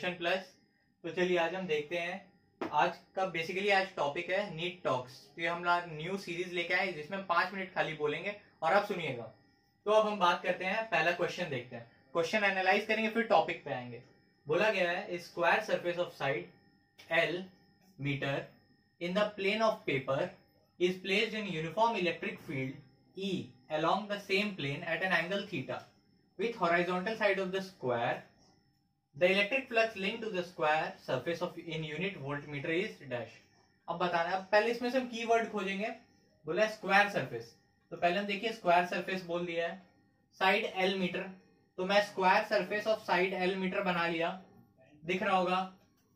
Tuition plus. तो चलिए आज हम देखते हैं आज का बेसिकली आज टॉपिक है नीट टॉक्स। तो ये हम न्यू सीरीज लेके आए जिसमें 5 मिनट खाली बोलेंगे और आप सुनिएगा। तो अब हम बात करते हैं, पहला क्वेश्चन देखते हैं, क्वेश्चन एनालाइज करेंगे फिर टॉपिक पे आएंगे। बोला गया है square surface of side L metre in the plane of paper is placed in uniform electric field E along the same plane at an angle theta with horizontal side of the square. The electric flux linked to the square surface of in unit voltmeter is dash. अब बताना, अब पहले इसमें से हम keyword खोजेंगे। बोला है स्क्वायर सरफेस, तो पहले हम देखिए स्क्वायर सरफेस बोल दिया है, साइड L मीटर, तो मैं square surface of side L metre बना लिया, दिख रहा होगा।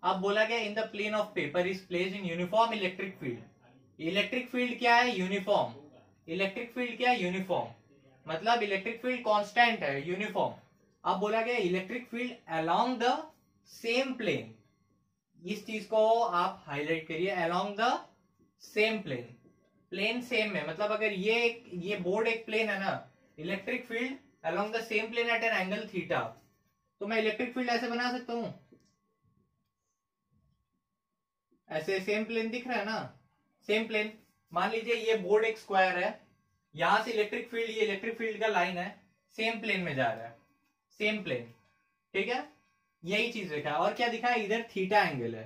अब बोला गया in the plane of paper is placed in uniform electric field. Electric field क्या है? यूनिफॉर्म। इलेक्ट्रिक फील्ड क्या है? यूनिफॉर्म, मतलब इलेक्ट्रिक फील्ड कांस्टेंट है, यूनिफॉर्म। अब बोला गया electric field along the same plane, इस चीज को आप हाईलाइट करिए, along the same plane, plane same में, मतलब अगर ये बोर्ड एक प्लेन है ना, electric field along the same plane at an angle theta, तो मैं इलेक्ट्रिक फील्ड ऐसे बना सकता हूं, ऐसे सेम प्लेन दिख रहा है ना, सेम प्लेन। मान लीजिए ये बोर्ड एक स्क्वायर है, यहां से इलेक्ट्रिक फील्ड, ये इलेक्ट्रिक फील्ड का लाइन है, सेम प्लेन में जा रहा है, सेम प्लेन, ठीक है। यही चीज लिखा है और क्या दिखा है, इधर थीटा एंगल है,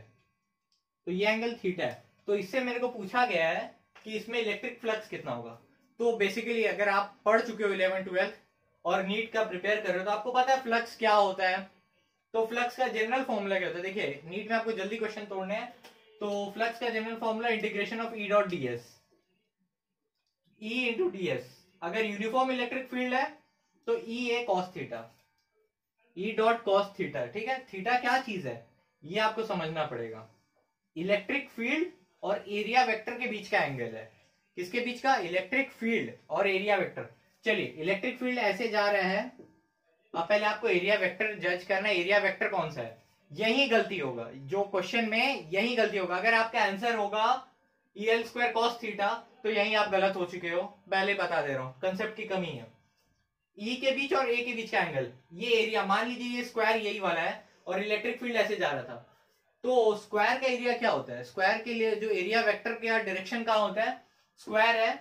तो ये एंगल थीटा है। तो इससे मेरे को पूछा गया है कि इसमें इलेक्ट्रिक फ्लक्स कितना होगा। तो बेसिकली अगर आप पढ़ चुके हो 11th 12th और नीट का प्रिपेयर कर रहे हो तो आपको पता है फ्लक्स क्या होता है। तो फ्लक्स का जनरल फॉर्मूला क्या होता है, देखिए नीट में आपको जल्दी क्वेश्चन तोड़ने हैं। तो फ्लक्स का general formula integration of E dot D S, E into D S. अगर यूनिफॉर्म इलेक्ट्रिक फील्ड है तो E A cos theta, E dot cos theta, ठीक है। थीटा क्या चीज है ये आपको समझना पड़ेगा। इलेक्ट्रिक फील्ड और एरिया वेक्टर के बीच का एंगल है, किसके बीच का? इलेक्ट्रिक फील्ड और एरिया वेक्टर। चलिए इलेक्ट्रिक फील्ड ऐसे जा रहा है, अब पहले आपको एरिया वेक्टर जज करना है, एरिया वेक्टर कौन सा है। यही गलती होगा जो क्वेश्चन में, यही गलती होगा। अगर आपका आंसर होगा EL स्क्वायर कॉस थीटा तो यही आप गलत हो चुके हो, पहले बता दे रहा हूं, कंसेप्ट की कमी है। E के बीच और A के बीच का एंगल, ये एरिया, मान लीजिए ये स्क्वायर यही वाला है और इलेक्ट्रिक फील्ड ऐसे जा रहा था, तो स्क्वायर का एरिया क्या होता है? स्क्वायर के लिए जो एरिया वेक्टर का डायरेक्शन कहां होता है? स्क्वायर है।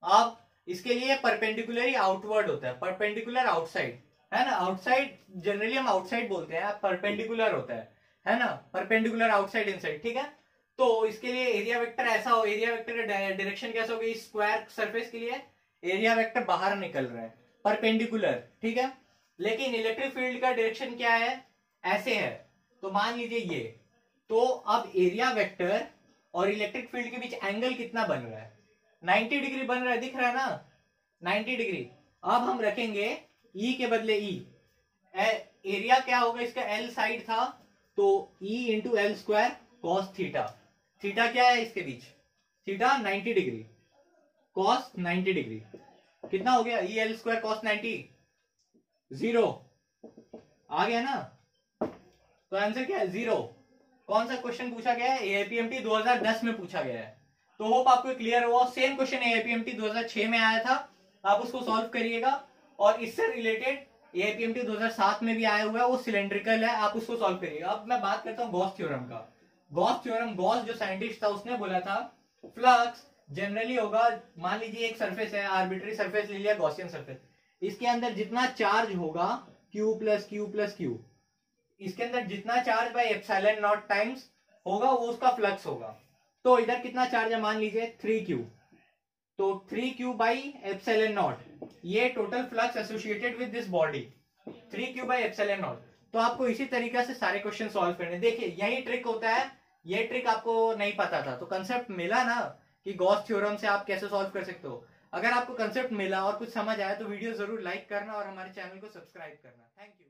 अब इसके लिए परपेंडिकुलर आउटवर्ड होता है, परपेंडिकुलर आउटसाइड, है ना। आउटसाइड जनरली हम आउटसाइड बोलते हैं, परपेंडिकुलर होता है ना, परपेंडिकुलर आउटसाइड इनसाइड, ठीक है। तो इसके लिए एरिया वेक्टर ऐसा हो, एरिया वेक्टर का डायरेक्शन कैसा होगा? इस स्क्वायर सरफेस के लिए एरिया वेक्टर बाहर निकल रहा है, परपेंडिकुलर, ठीक है। लेकिन इलेक्ट्रिक फील्ड का डायरेक्शन क्या है? ऐसे है, तो मान लीजिए ये, तो अब एरिया वेक्टर और इलेक्ट्रिक फील्ड के बीच एंगल कितना बन रहा है? 90 डिग्री बन रहा है, दिख रहा है ना, 90 डिग्री। अब हम रखेंगे E के बदले E, एरिया क्या होगा इसका? L साइड था, तो E into L square cos theta. Theta क्या है इसके बीच? थीटा 90 डिग्री, कॉस 90 डिग्री, कितना हो गया? E एल स्क्वायर कॉस 90, 0 आ गया ना, तो आंसर क्या है? 0। कौन सा क्वेश्चन पूछा गया है? AIPMT 2010 में पूछा गया है। तो होप आपको क्लियर हुआ। सेम क्वेश्चन AIPMT 2006 में आया था, आप उसको सॉल्व करिएगा। और इससे रिलेटेड AIPMT 2007 में भी आया हुआ है, वो सिलेंड्रिकल है, आप उसको सॉल्व करिएगा। अब मैं बात करता हूँ गॉस थ्योरम का। गॉस थ्योरम, गॉस जो साइंटिस्ट था उसने बोला था फ्लक्स जनरली होगा, मान लीजिए एक सरफेस है, आर्बिट्री सरफेस ले लिया, गॉसियन सरफेस, इसके अंदर जितना चार्ज होगा Q plus Q plus Q, इसके अंदर जितना charge by epsilon not times होगा वो उसका फ्लक्स होगा। तो इधर कितना चार्ज है? मान लीजिए 3Q, तो 3Q बाई एप्सिलॉन नॉट, ये total flux associated with this body, 3Q by epsilon not. तो आपको इसी तरीके से सारे क्वेश्चन सॉल्व करने। देखिए यही ट्रिक होता है, ये ट्रिक आपको नहीं पता था तो कंसेप्ट मिला ना कि गॉस थ्योरम से आप कैसे सॉल्व कर सकते हो। अगर आपको कंसेप्ट मिला और कुछ समझ आया तो वीडियो जरूर लाइक करना और हमारे चैनल को सब्सक्राइब करना। Thank you.